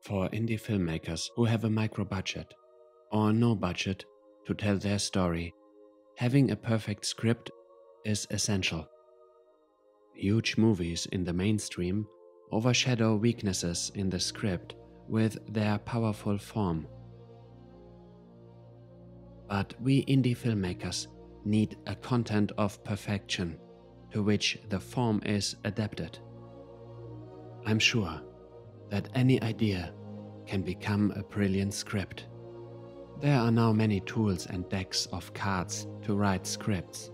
For indie filmmakers who have a micro budget or no budget to tell their story, having a perfect script is essential. Huge movies in the mainstream overshadow weaknesses in the script with their powerful form. But we indie filmmakers need a content of perfection to which the form is adapted. I'm sure that any idea can become a brilliant script. There are now many tools and decks of cards to write scripts.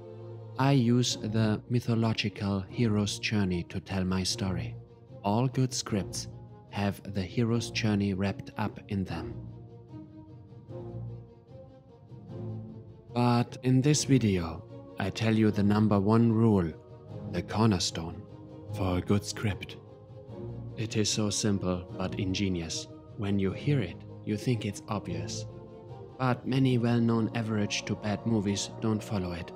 I use the mythological hero's journey to tell my story. All good scripts have the hero's journey wrapped up in them. But in this video, I tell you the #1 rule, the cornerstone for a good script. It is so simple but ingenious. When you hear it, you think it's obvious. But many well-known average to bad movies don't follow it.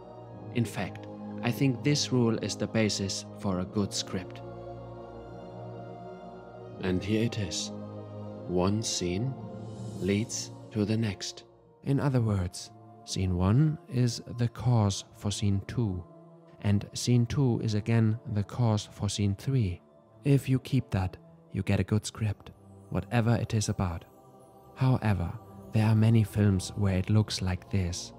In fact, I think this rule is the basis for a good script. And here it is. One scene leads to the next. In other words, scene 1 is the cause for scene 2, and scene 2 is again the cause for scene 3. If you keep that, you get a good script, whatever it is about. However, there are many films where it looks like this.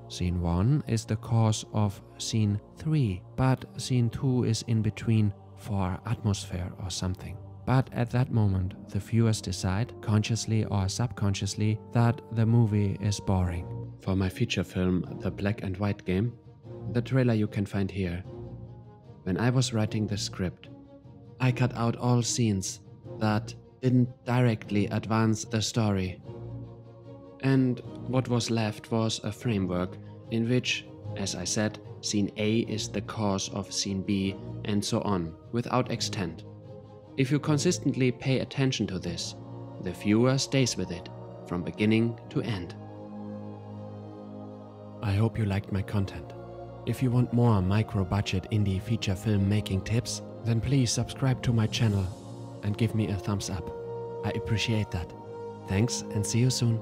Scene 1 is the cause of scene 3, but scene 2 is in between for atmosphere or something. But at that moment, the viewers decide, consciously or subconsciously, that the movie is boring. For my feature film, The Black and White Game, the trailer you can find here. When I was writing the script, I cut out all scenes that didn't directly advance the story. And what was left was a framework in which, as I said, scene A is the cause of scene B and so on, without extent. If you consistently pay attention to this, the viewer stays with it from beginning to end. I hope you liked my content. If you want more micro-budget indie feature film making tips, then please subscribe to my channel and give me a thumbs up. I appreciate that. Thanks and see you soon.